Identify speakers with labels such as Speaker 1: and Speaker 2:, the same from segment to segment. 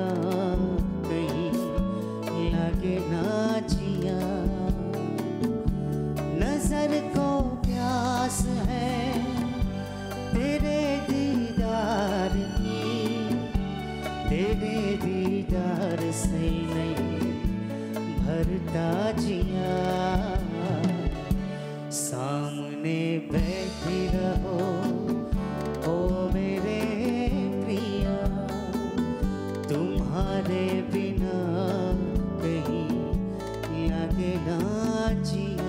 Speaker 1: बिना कहीं लगे ना जिया। नजर को प्यास है तेरे दीदार की, तेरे दीदार से नहीं भरता जिया। सामने बैठी रहो ओ मेरे प्रिया, तुम्हारे बिना कहीं लगे ना जिया।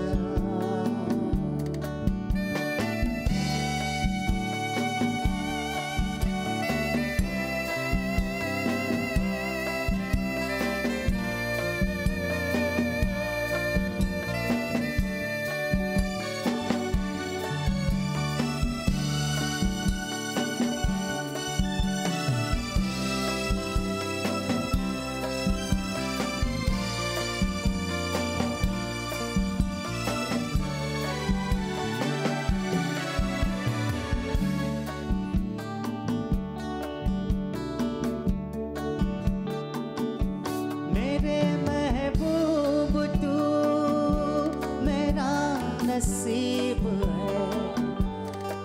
Speaker 1: नसीब है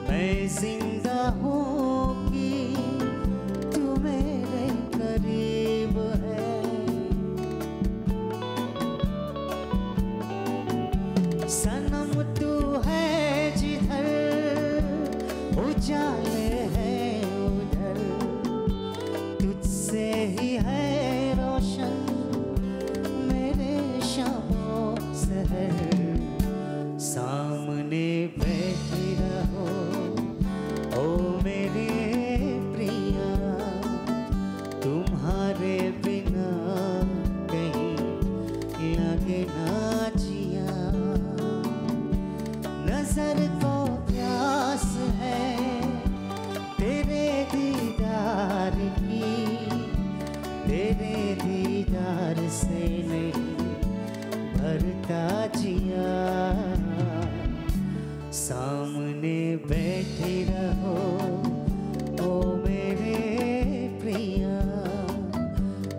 Speaker 1: मैं जिंदा हूँ कि तू मेरे करीब है। सनम तू है जिधर उजाले हैं उधर, तुझसे ही है रोशन मेरे शबो सहर। सामने बैठी रहो ओ मेरे प्रिया, तुम्हारे बिना कहीं लगे ना जिया। नजर को प्यास है तेरे दीदार की, तेरे दीदार से नहीं भरता जिया। सामने बैठे रहो ओ मेरे प्रिया,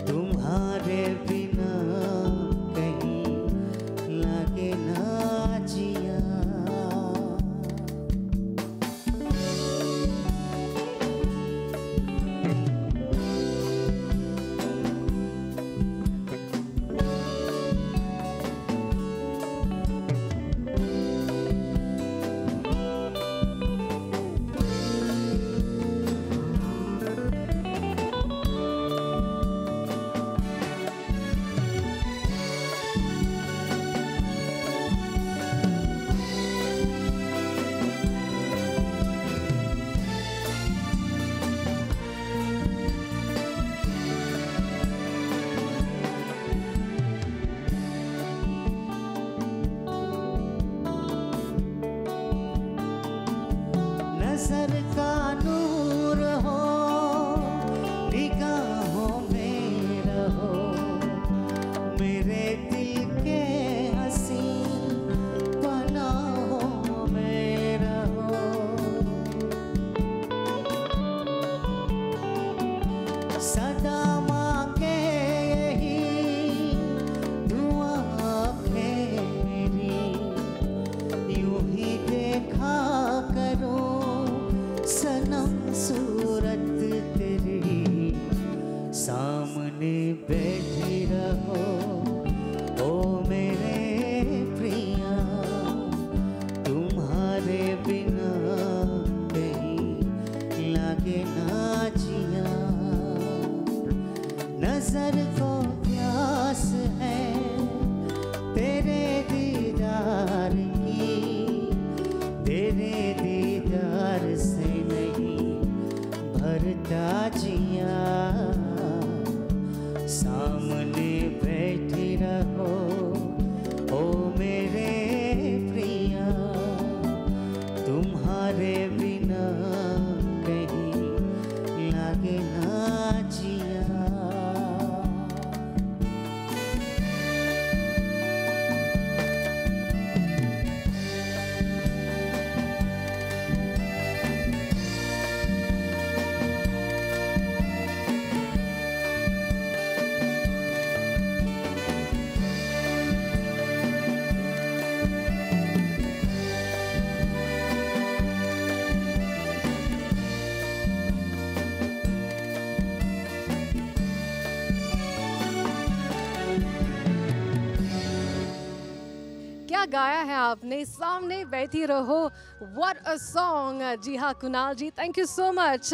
Speaker 1: तुम्हारे बिना कहीं लगे ना जिया। नजर का नूर हो निगाहों में रहो, मेरे दिल के हसीन पनाहों में रहो। सदा मांगे यही दुआ है मेरी, यूं ही देखा करो सनम सूरत तेरी। सामने बैठी रहो ओ मेरे प्रिया, तुम्हारे बिना कहीं लगे ना जिया। नजर को प्यास है तेरे दीदार की, तेरे दीदार से नहीं भरता जिया। सामने बैठी रहो ओ मेरे प्रिया, तुम्हारे बिना कहीं लगे ना जिया।
Speaker 2: गाया है आपने, सामने बैठी रहो, व्हाट अ सॉन्ग। जी हाँ Kunal ji, thank you so much.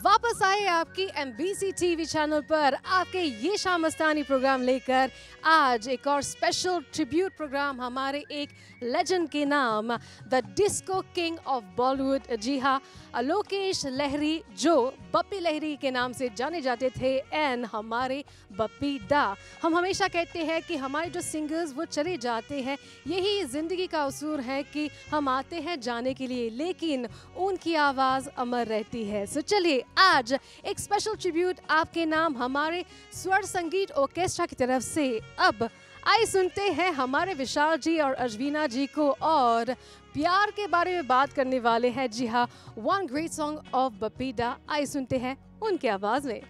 Speaker 2: वापस आए आपकी MBC टीवी चैनल पर आपके ये शाम मस्तानी प्रोग्राम लेकर। आज एक और स्पेशल ट्रिब्यूट प्रोग्राम हमारे एक लेजेंड के नाम, the disco king of Bollywood. जी हाँ, लोकेश लहरी, जो बप्पी लहरी के नाम से जाने जाते थे, एंड हमारे बप्पी दा। हम हमेशा कहते हैं कि हमारे जो सिंगर्स वो चले जाते हैं, यही ज़िंदगी का उसूल है कि हम आते हैं जाने के लिए, लेकिन उनकी आवाज़ अमर रहती है। सो चलिए आज एक स्पेशल ट्रिब्यूट आपके नाम हमारे स्वर संगीत ऑर्केस्ट्रा की तरफ से। अब आइए सुनते हैं हमारे विशाल जी और अजवीना जी को, और प्यार के बारे में बात करने वाले हैं। जी हाँ, one great song of Bappi दा। आइए सुनते हैं उनके आवाज़ में।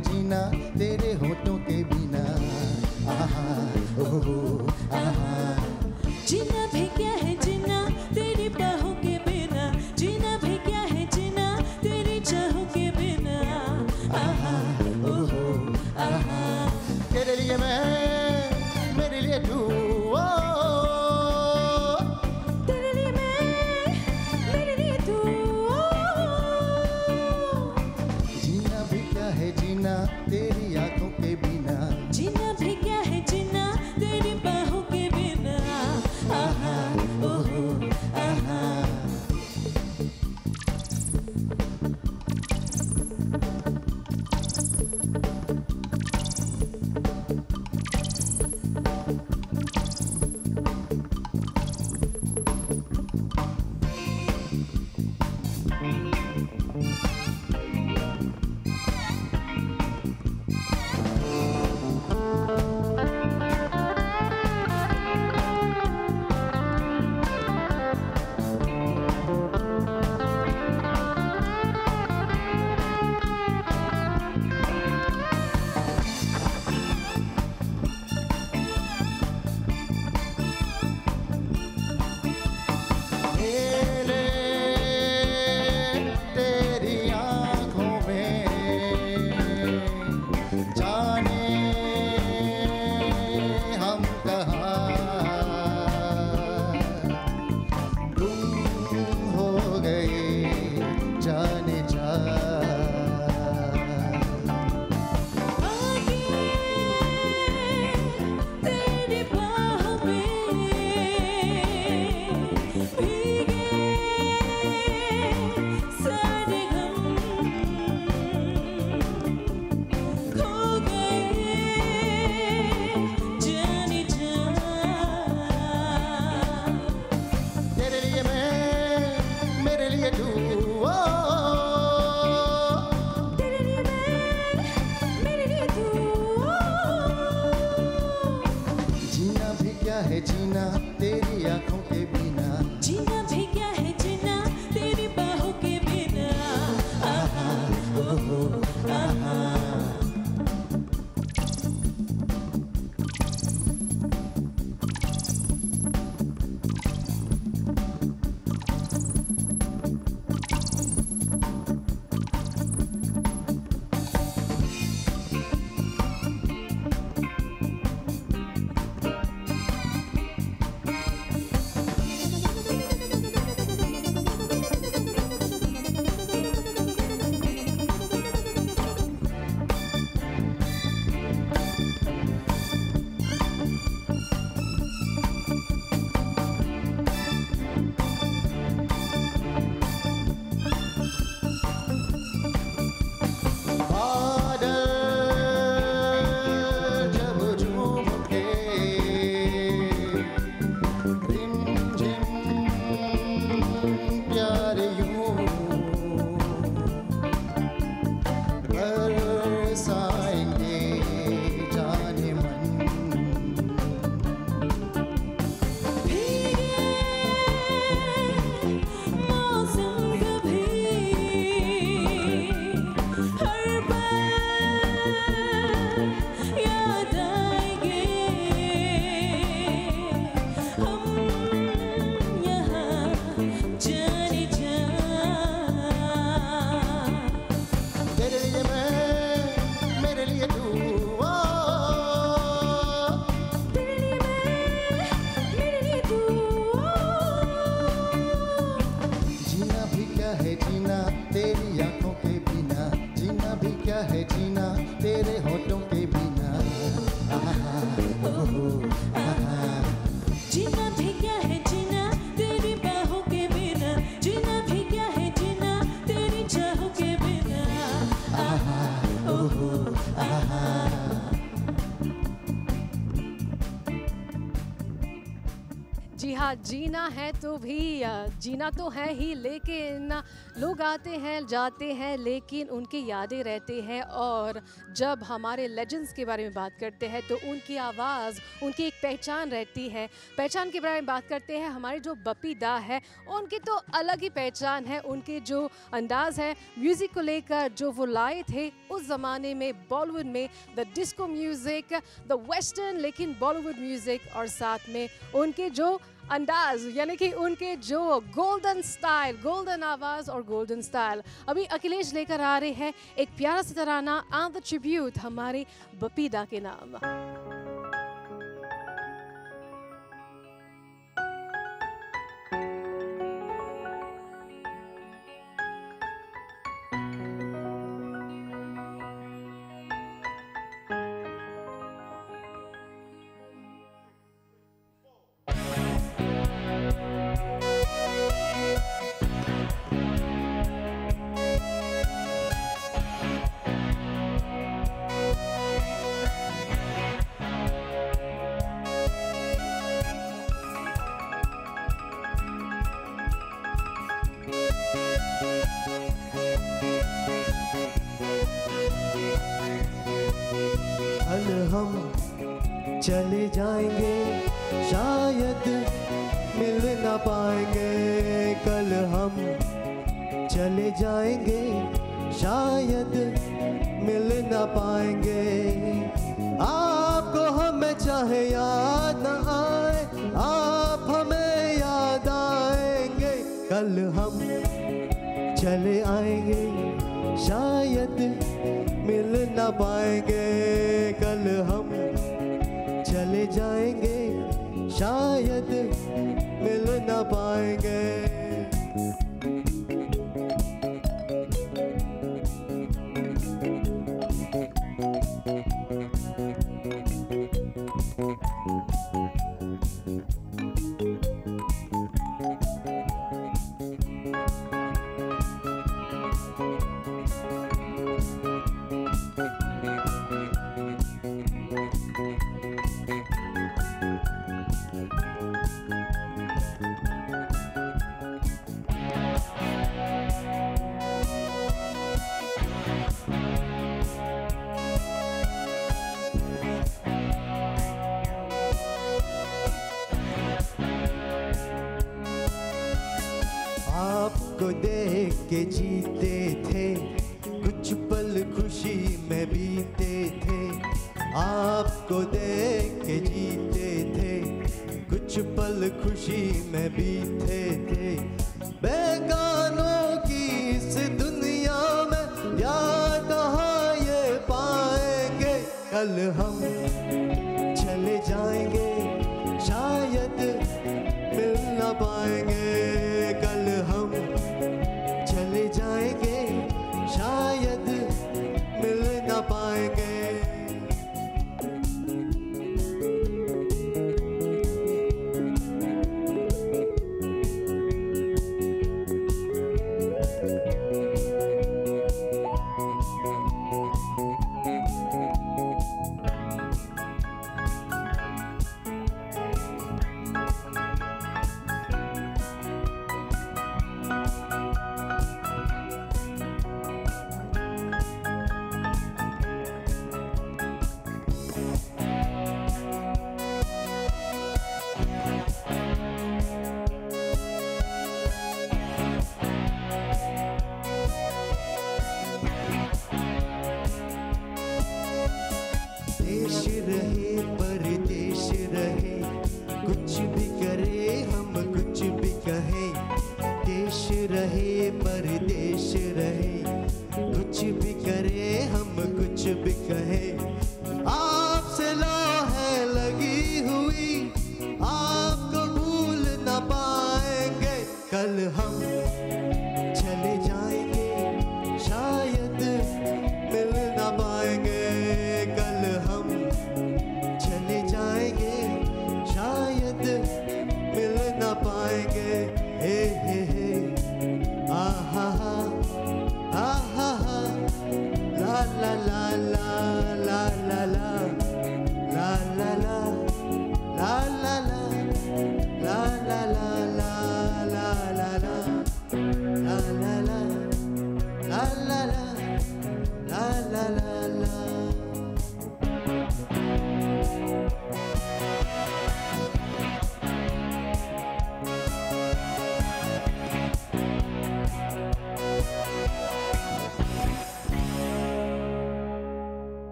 Speaker 3: जीना तेरे होठों के बिना, आहा ओहो आहा।
Speaker 4: जीना भी क्या है जीना तेरी बाहों के बिना, जीना भी क्या है जीना तेरी चाहों के बिना, आहा ओहो आहा।
Speaker 3: तेरे लिए मैं, मेरे लिए तू,
Speaker 4: तेरे लिए मैं, मेरे लिए तू।
Speaker 3: जीना भी क्या है जीना तेरी आंखों के बिना,
Speaker 4: जीना भी क्या है जीना तेरी बाहों के बिना, आहा ओहो आहा।
Speaker 3: जीना तेरी आंखों के बिना,
Speaker 4: जीना भी क्या है जीना तेरी बाहों के बिना, आहा ओहो आहा।
Speaker 2: जी हाँ, जीना है तो भी जीना तो है ही, लेकिन लोग आते हैं जाते हैं लेकिन उनकी यादें रहती हैं। और जब हमारे लेजेंड्स के बारे में बात करते हैं तो उनकी आवाज़, उनकी एक पहचान रहती है। पहचान के बारे में बात करते हैं, हमारे जो बप्पी दा है उनकी तो अलग ही पहचान है। उनके जो अंदाज़ है म्यूज़िक को लेकर, जो वो लाए थे उस ज़माने में बॉलीवुड में, the disco music, the western लेकिन बॉलीवुड म्यूज़िक, और साथ में उनके जो अंदाज यानी कि उनके जो गोल्डन स्टाइल, गोल्डन आवाज़ और गोल्डन स्टाइल। अभी अखिलेश लेकर आ रहे हैं एक प्यारा सा तराना एंड द ट्रिब्यूट हमारे बप्पी दा के नाम।
Speaker 3: कल हम चले जाएंगे, शायद मिल ना पाएंगे। कल हम चले जाएंगे, शायद मिल ना पाएंगे। आपको हमें चाहे याद न आए, आप हमें याद आएंगे। कल हम चले आएंगे, शायद मिल ना पाएंगे। कल हम चले जाएंगे, शायद मिल ना पाएंगे। आपको देख के जीते थे, कुछ पल खुशी में बीते थे। आपको देख के जीते थे, कुछ पल खुशी में बीते थे। बेगानों की इस दुनिया में याद कहाँ ये पाएंगे। कल हम चले जाएंगे, शायद मिल ना पाएंगे। कल हम चले जाएंगे, शायद मिल ना पाएंगे। देश रहे परदेश रहे, कुछ भी करे हम कुछ भी कहे। देश रहे परदेश रहे, कुछ भी करे हम कुछ भी कहे। आपसे लौ है लगी हुई, आपको भूल ना पाएंगे। कल हम चले जाएंगे, शायद मिल ना पाएंगे। कल हम चले जाएंगे, शायद मिल ना पाएंगे। हे आहा आहा ला ला ला ला ला ला ला ला ला ला ला ला ला ला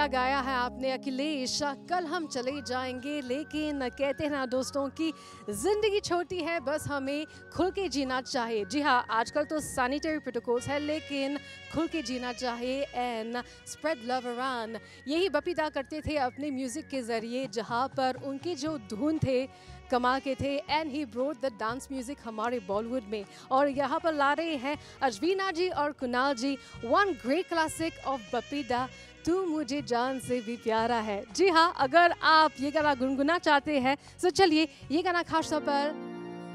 Speaker 2: बढ़िया गाया है आपने अखिलेश। कल हम चले जाएंगे, लेकिन कहते हैं ना दोस्तों की जिंदगी छोटी है, बस हमें खुल के जीना चाहिए। जी हाँ, आजकल तो सैनिटरी प्रोटोकॉल्स है, लेकिन खुल के जीना चाहिए एंड स्प्रेड लव अराउंड। यही बपीदा करते थे अपने म्यूजिक के जरिए, जहाँ पर उनके जो धुन थे कमाल के थे and he brought the dance music हमारे बॉलीवुड में। और यहाँ पर ला रहे हैं अजवीना जी और Kunal ji one great classic of Bappida, तू मुझे जान से भी प्यारा है। जी हाँ, अगर आप ये गाना गुनगुना चाहते हैं तो चलिए ये गाना खास तौर पर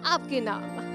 Speaker 2: आपके नाम।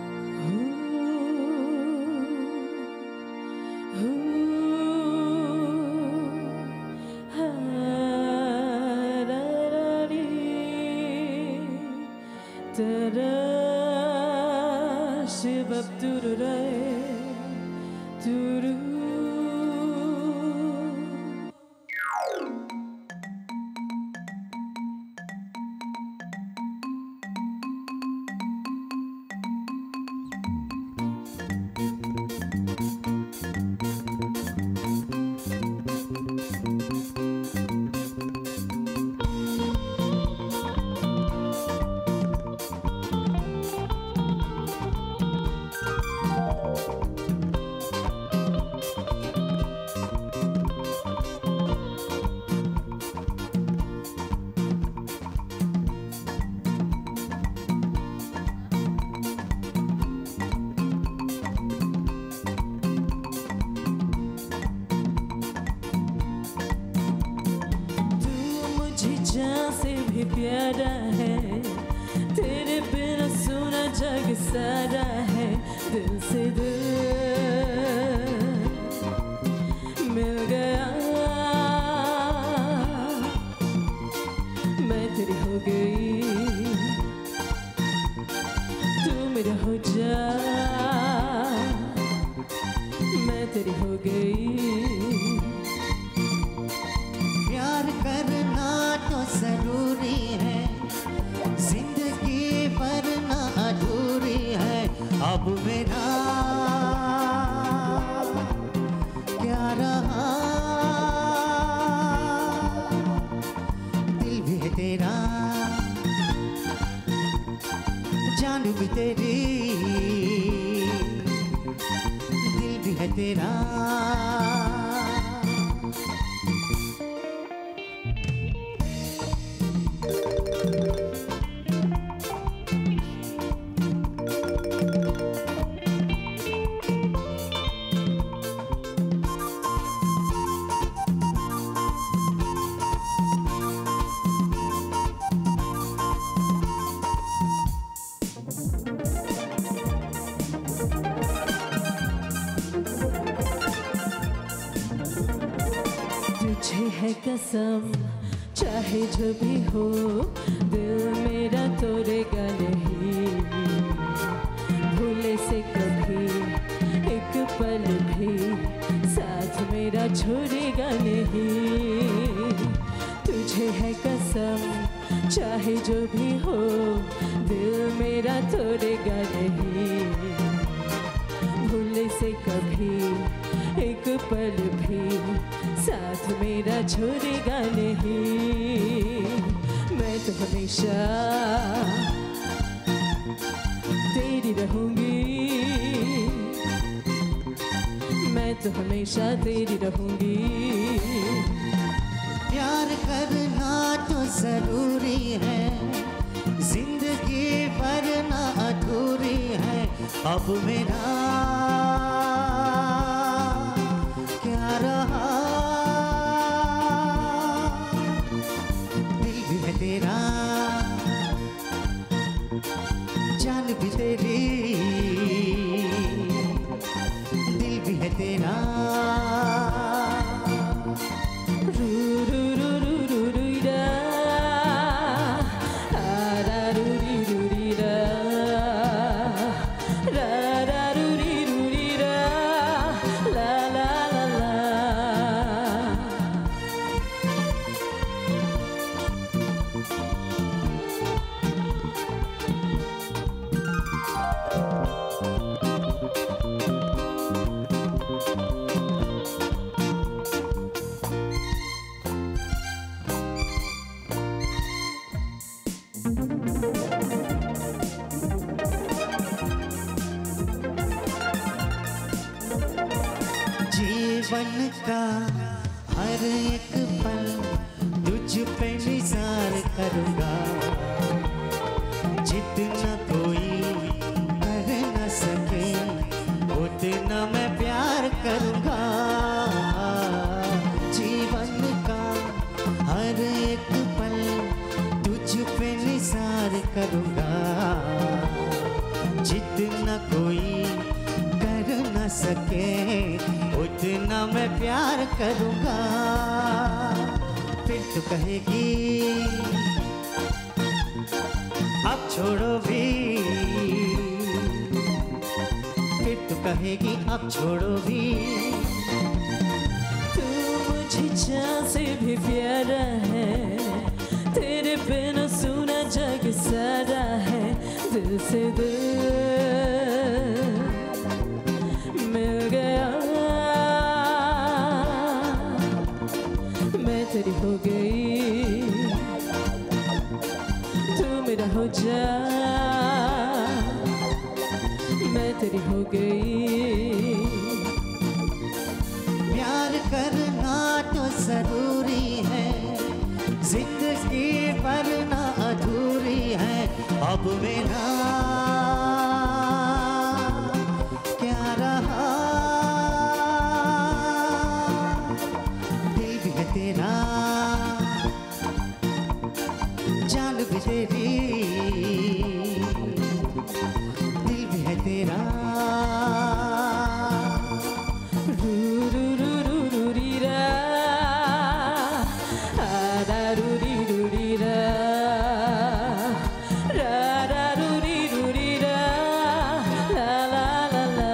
Speaker 4: से भी प्यारा है, तेरे बिना सुना जग सारा है। दिल से दिल मिल गया, मैं तेरी हो गई, तू मेरा हो जा, मैं तेरी हो गई।
Speaker 1: प्यार करना तो जरूरी है, जिंदगी वरना अधूरी है। अब मेरा क्या रहा, दिल भी है तेरा, जान भी तेरी, दिल भी है तेरा।
Speaker 4: है कसम चाहे जो भी हो, दिल मेरा तोड़ेगा नहीं, भूले से कभी एक पल भी साथ मेरा छोड़ेगा नहीं। तुझे है कसम चाहे जो भी हो, दिल मेरा तोड़ेगा नहीं, भूले से कभी एक पल भी साथ मेरा छोड़ेगा नहीं। मैं तो हमेशा तेरी रहूंगी, मैं तो हमेशा तेरी रहूंगी।
Speaker 1: प्यार करना तो जरूरी है, जिंदगी वरना अधूरी है। अब मेरा क्या रहा, दिल भी है तेरा, जान भी तेरी, दिल भी है तेरा। जीवन का हर एक पल तुझ पे निसार करूँगा, जितना कोई कर न सके उतना मैं प्यार करूँगा। जीवन का हर एक पल तुझ पे निसार करूँगा, जितना कोई कर न सके उतना मैं प्यार करूँगा। फिर तो कहेगी अब छोड़ो भी, फिर तो कहेगी अब छोड़ो भी।
Speaker 4: तू मुझे जान से भी प्यारा है, तेरे बिना सुना जग सारा है। दिल से दिल मिल गया, मैं तेरी हो गई, तू मेरा हो जा, मैं तेरी हो गई।
Speaker 1: प्यार करना तो जरूरी है, जिंदगी वरना अधूरी है। अब मेरा क्या रहा, दिल भी है तेरा, जान भी तेरी, दिल भी है तेरा।
Speaker 4: रू रू रू रू रू री रा, आ रा रू री रा, रा रा रू री रा, ला ला ला ला।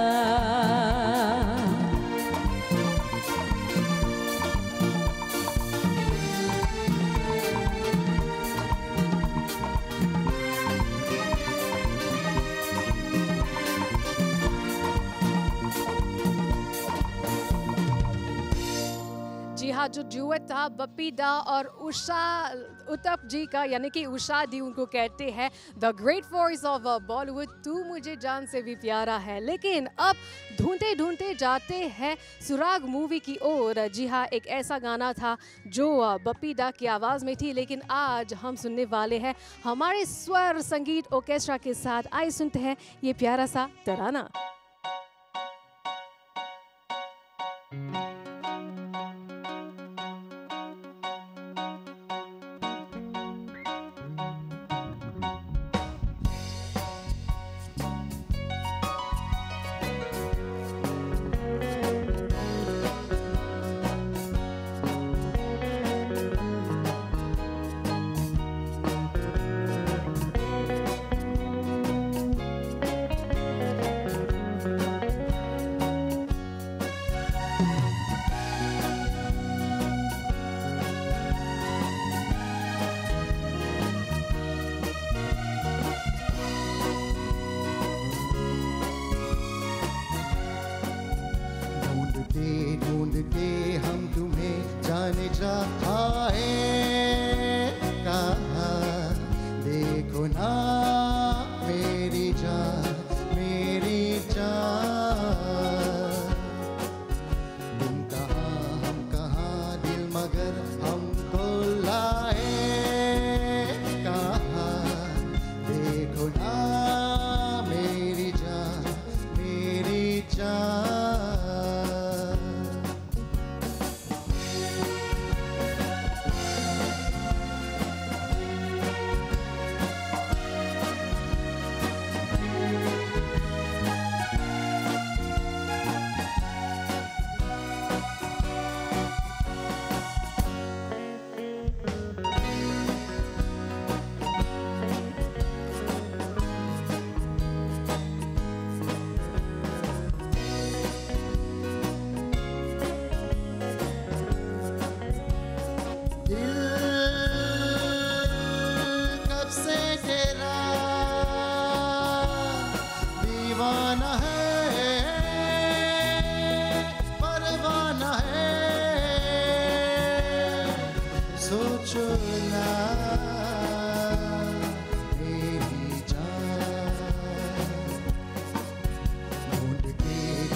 Speaker 2: जी हाँ, जो ड्यूएट था बप्पी दा और उषा उत्तप जी का, यानी कि उषा दी उनको कहते हैं, the great voice of Bollywood, तू मुझे जान से भी प्यारा है। लेकिन अब ढूंढते ढूंढते जाते हैं सुराग मूवी की ओर। जी हाँ, एक ऐसा गाना था जो बप्पी दा की आवाज़ में थी, लेकिन आज हम सुनने वाले हैं हमारे स्वर संगीत ऑर्केस्ट्रा के साथ। आइए सुनते हैं ये प्यारा सा तराना।
Speaker 3: ढूंढते हम तुम्हें जाने चाहे, कहाँ देखो ना मेरी जान, मेरी जान। तुम कहाँ हम कहाँ, दिल मगर हमको लाए, कहाँ देखो ना मेरी जान, मेरी जान।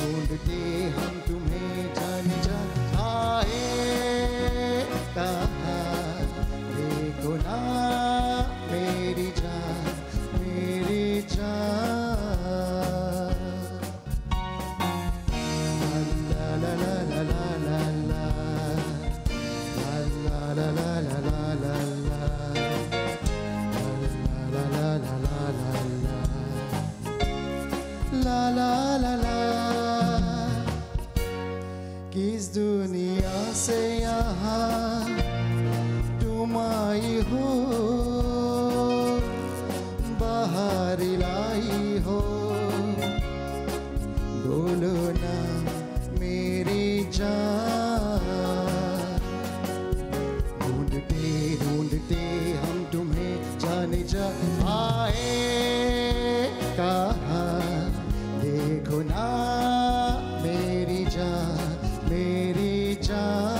Speaker 3: ढूंढते हम तुम्हें जाने जा ला ला ला किस दुनिया से यहाँ तुम आई हो, बाहर लाई हो, बोलो ना मेरी जान। ढूंढते ढूंढते हम तुम्हें जाने जा आए, कहाँ देखो ना मेरी जान, मेरी जान।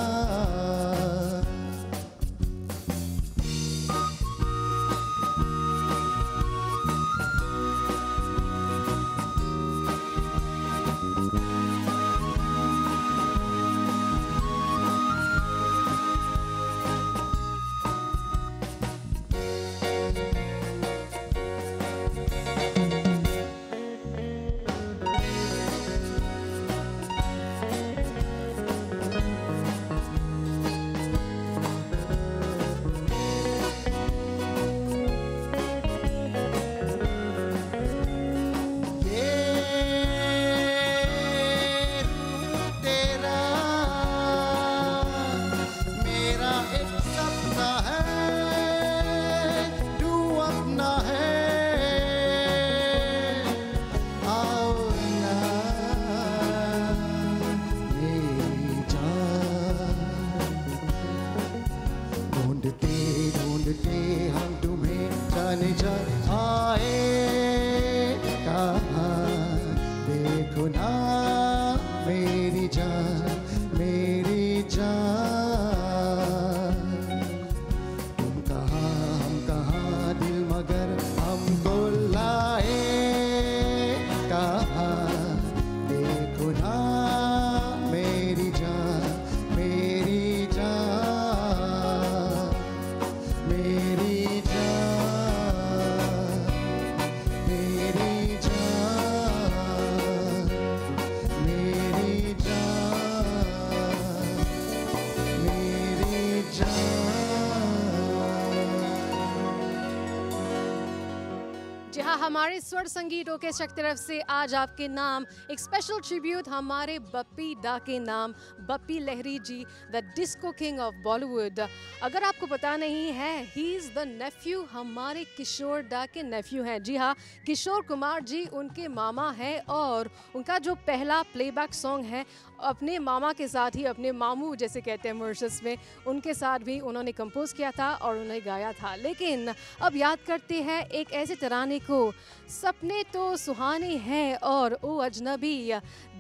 Speaker 2: हमारे स्वर संगीत ऑर्केस्ट्रा की तरफ से आज आपके नाम एक स्पेशल ट्रिब्यूट हमारे बप्पी दा के नाम, Bappi Lahiri ji, the disco king of Bollywood. अगर आपको पता नहीं है, ही इज़ द नेफ्यू, हमारे किशोर दा के नेफ्यू हैं। जी हाँ, किशोर कुमार जी उनके मामा हैं और उनका जो पहला प्लेबैक सॉन्ग है अपने मामा के साथ ही, अपने मामू जैसे कहते हैं मॉरिशस में, उनके साथ भी उन्होंने कंपोज किया था और उन्हें गाया था। लेकिन अब याद करते हैं एक ऐसे तराने को, सपने तो सुहाने हैं और ओ अजनबी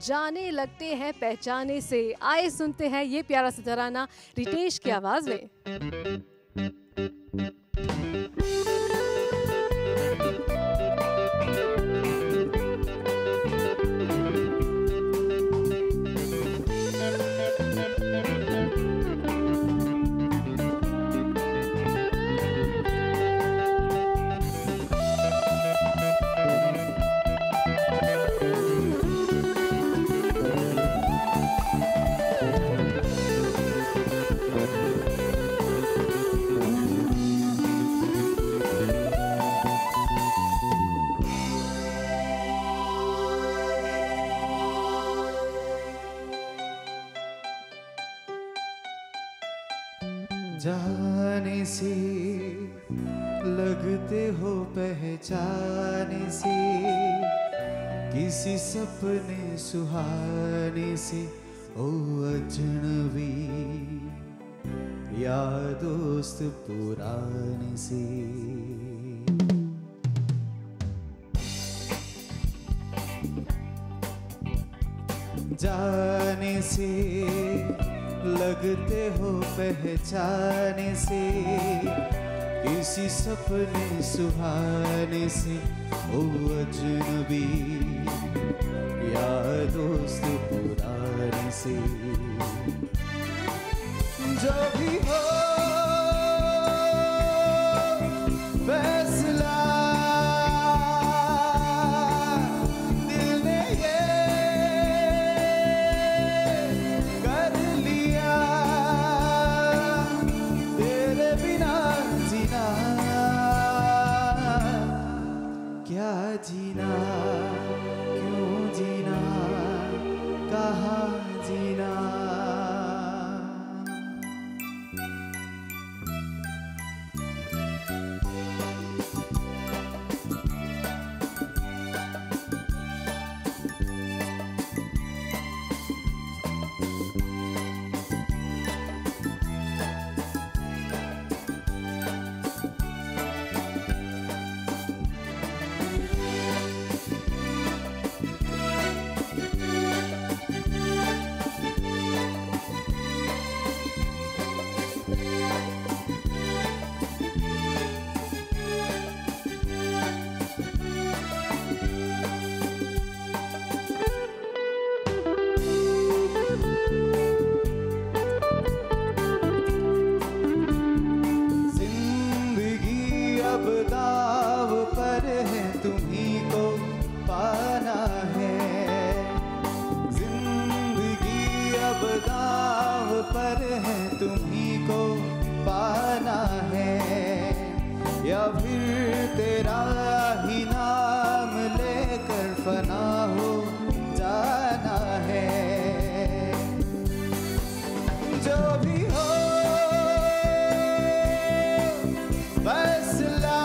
Speaker 2: जाने लगते हैं पहचाने से। आए सुनते हैं ये प्यारा सा तराना रितेश की आवाज़ में।
Speaker 5: जाने से लगते हो पहचाने से, किसी सपने सुहाने से ओ अजनबी, या दोस्त पुराने से। जाने से लगते हो पहचाने से, किसी सपने सुहाने से ओ अजनबी, या दोस्त पुराने से। जो भी हो फैसला दिल ने ये कर लिया, तेरे बिना जीना क्या जीना। जीना, क्यों जीना, कहाँ जीना। अब दाव पर है, तुम्हीं को पाना है। जिंदगी अब दाव पर है, तुम्हीं को पाना है। या फिर तेरा ही नाम लेकर फना हो जाना है। जो भी हो फैसला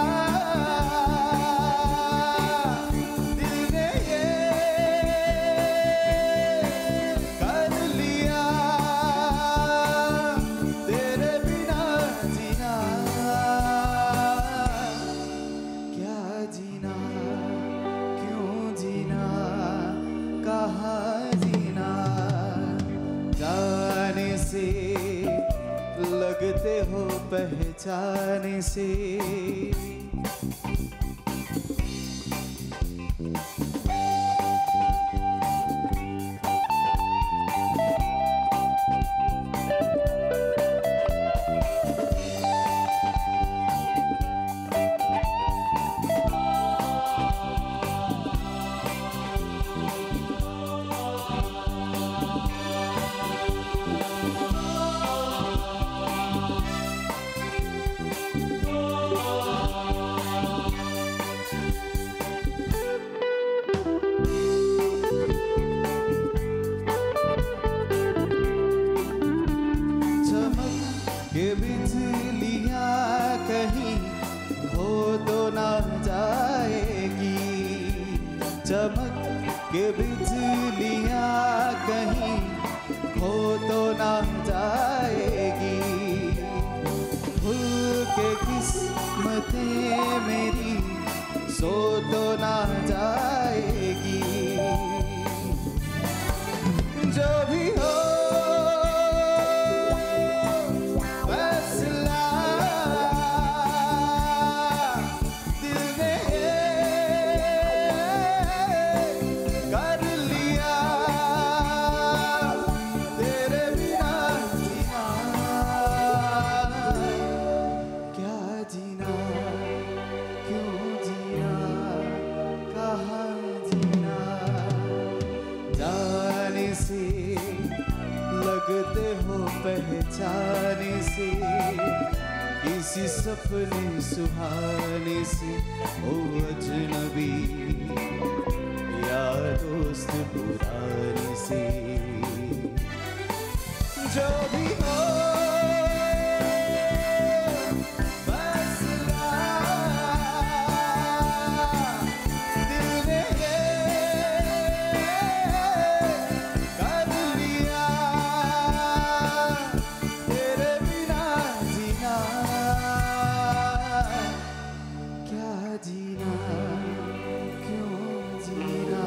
Speaker 5: दिल ने ये कर लिया, तेरे बिना जीना, क्या जीना, क्यों जीना, कहाँ जीना। जाने से लगते हो पहचाने से। ये बिजलियाँ कहीं खो तो ना जाएगी। चमक के बिजलियाँ कहीं खो तो ना जाएगी। भूल के किस्मतें मेरी सो तो ना जाएगी। जो भी हो लगते हो पहचाने से। किसी सपने सुहाने से ओ अजनबी या दोस्त पुराने से। जो भी हो फैसला दिल ने कर लिया, तेरे बिना जीना, क्या जीना, क्यों जीना,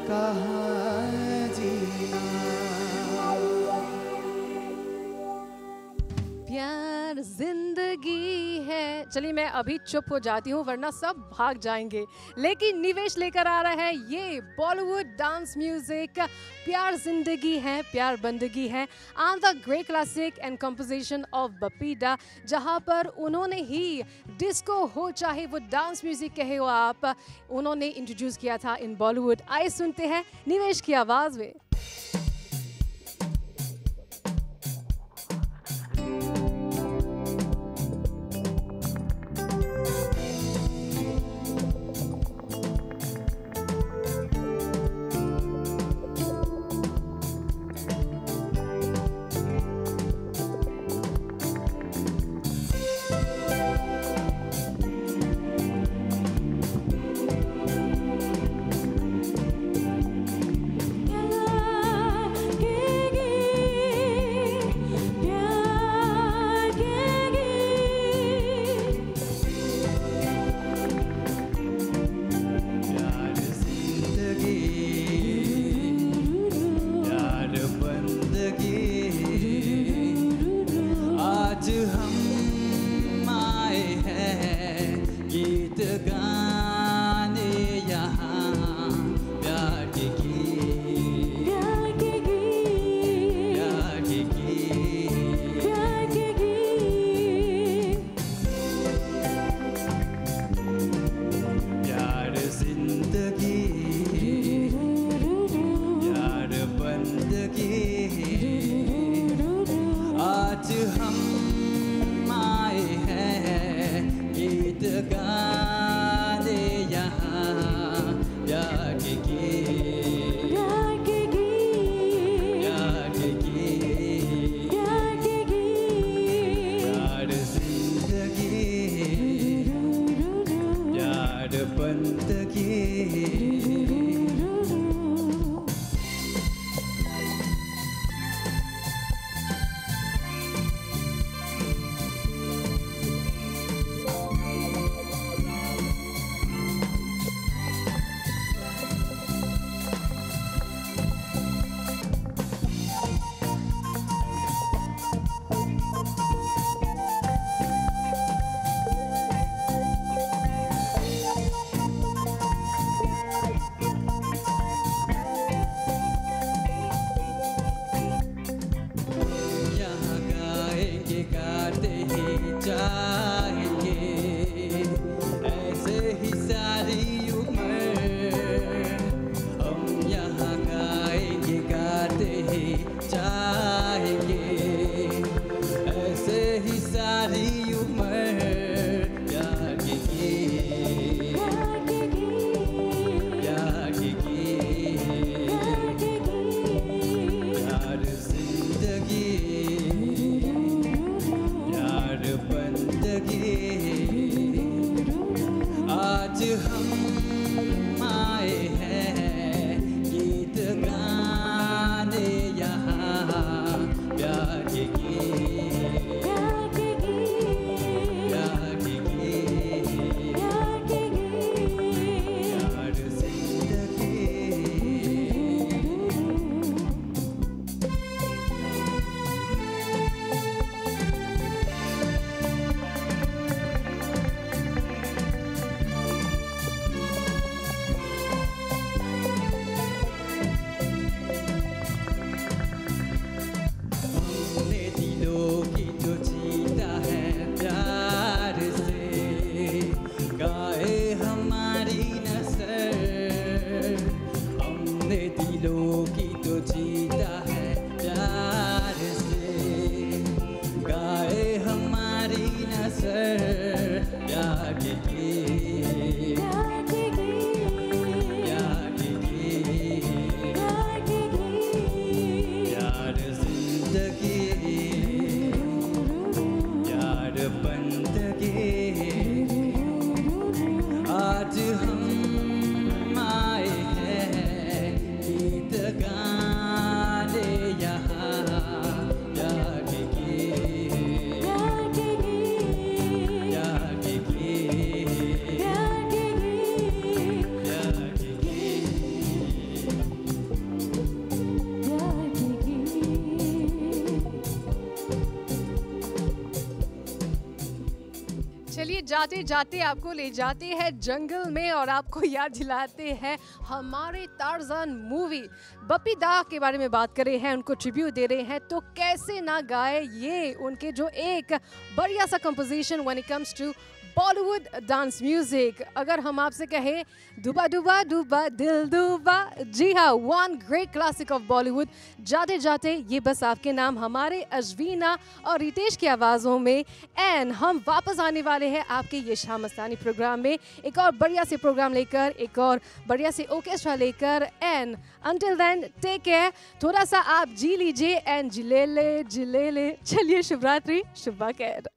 Speaker 5: कहाँ जीना।
Speaker 2: प्यार जिंदगी है। चलिए मैं अभी चुप हो जाती हूँ वरना सब भाग जाएंगे, लेकिन निवेश लेकर आ रहा है ये बॉलीवुड डांस म्यूजिक प्यार जिंदगी है प्यार बंदगी है on the great classic and composition of Bappida, जहाँ पर उन्होंने ही डिस्को हो चाहे वो डांस म्यूजिक कहे हो आप, उन्होंने इंट्रोड्यूस किया था इन बॉलीवुड। आइए सुनते हैं निवेश की आवाज में। जाते जाते आपको ले जाते हैं जंगल में और आपको याद दिलाते हैं हमारे टार्ज़न मूवी। बप्पी दा के बारे में बात कर रहे हैं, उनको ट्रिब्यूट दे रहे हैं, तो कैसे ना गाए ये उनके जो एक बढ़िया सा composition when it comes to Bollywood dance music. अगर हम आपसे कहें डूबा डूबा डूबा दिल डूबा, जी हाँ, one great classic of Bollywood. जाते जाते ये बस आपके नाम हमारे अजवीना और रितेश की आवाज़ों में। एंड हम वापस आने वाले हैं आपके ये शाम मस्तानी प्रोग्राम में एक और बढ़िया से प्रोग्राम लेकर, एक और बढ़िया से ऑर्केस्ट्रा लेकर। And until then take care, थोड़ा सा आप जी लीजिए एंड जिले ले। चलिए, शुभ रात्रि, शुभ खैर।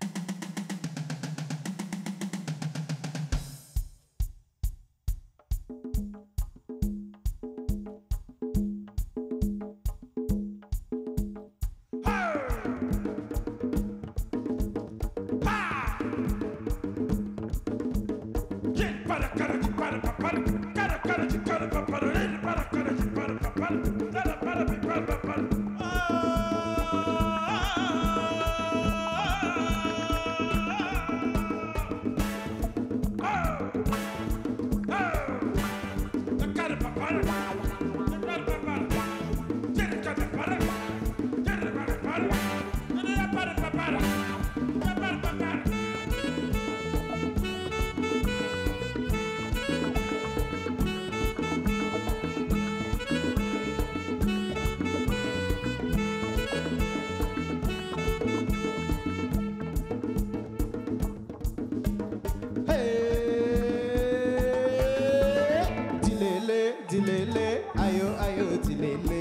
Speaker 5: जिलेले आयो आयो जिलेले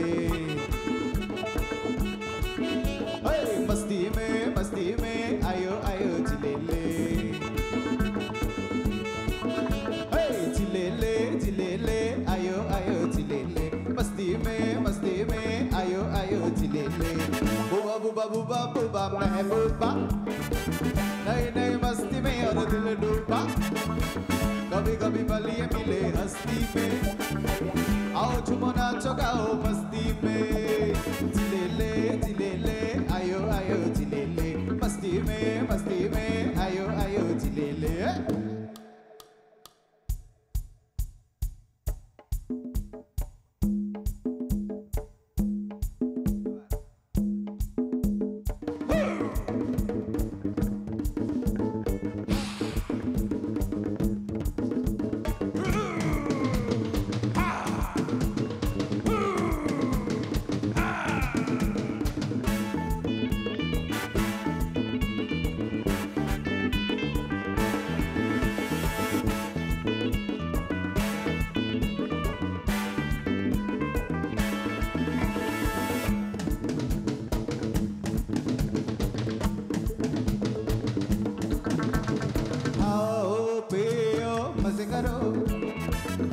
Speaker 5: मस्ती में आयो आयो जिलेले जिलेले आयो आयो जिलेले मस्ती में आयो आयो जिलेले बुबा बुबा बुबा बुबा महबूबा नई नई मस्ती में और दिल डूबा कभी कभी बलिए मिले हस्ती में आओ झूमो नाचो गाओ मस्ती में जिलेले आयो आयो जिलेले मस्ती में आयो आयो जिलेले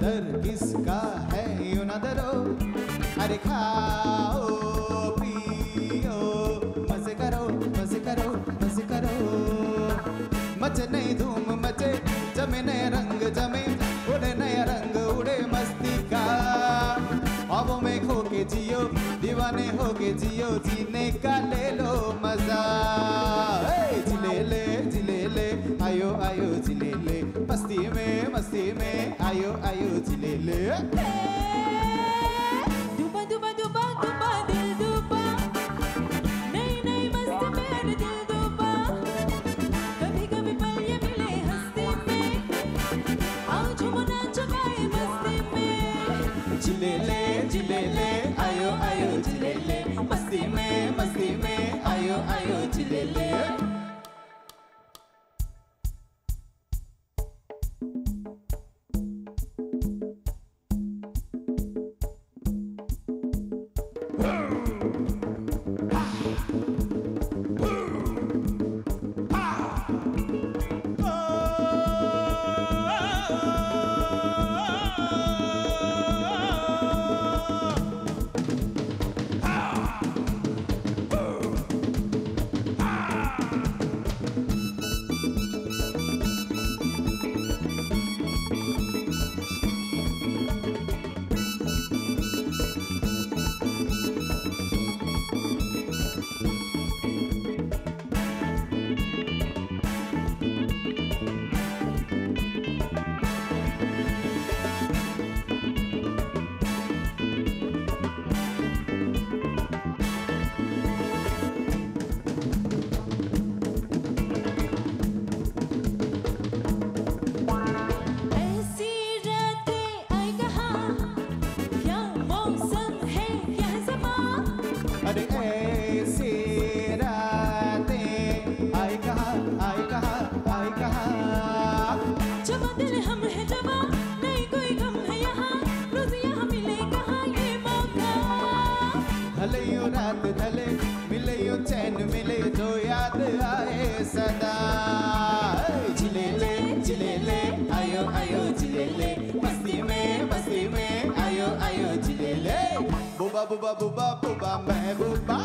Speaker 5: डर किसका है यूं ना डरो अरे खाओ पियो मजे करो मचे नहीं धूम मचे जमे नए रंग जमे उड़े नया रंग उड़े मस्ती का ख्वाबों में खो के जियो दीवाने हो के जियो जीने का ले लो मजा जिलेले आयो आयो जिलेले मस्ती में आयो आयो जिलेले
Speaker 4: डूबा डूबा डूबा डूबा दिल डूबा नई नई मस्ती में दिल डूबा कभी कभी पल ये मिले हस्ती में आओ झूमो नाचो गाए मस्ती में
Speaker 5: जिलेले आयो आयो जिलेले मस्ती में आयो आयो जिलेले अरे ऐसी रातें आई कहा
Speaker 4: जवा दिल हम है जवा नहीं कोई गम है यहाँ रोज यहाँ मिले कहाँ ये मौका
Speaker 5: ढले यूं रात ढले मिले यूं चैन मिले जो याद आए सदा जिलेले आयो आयो जिलेले मस्ती में आयो आयो जिलेले बुबा बुबा बुबा बुबा महबूबा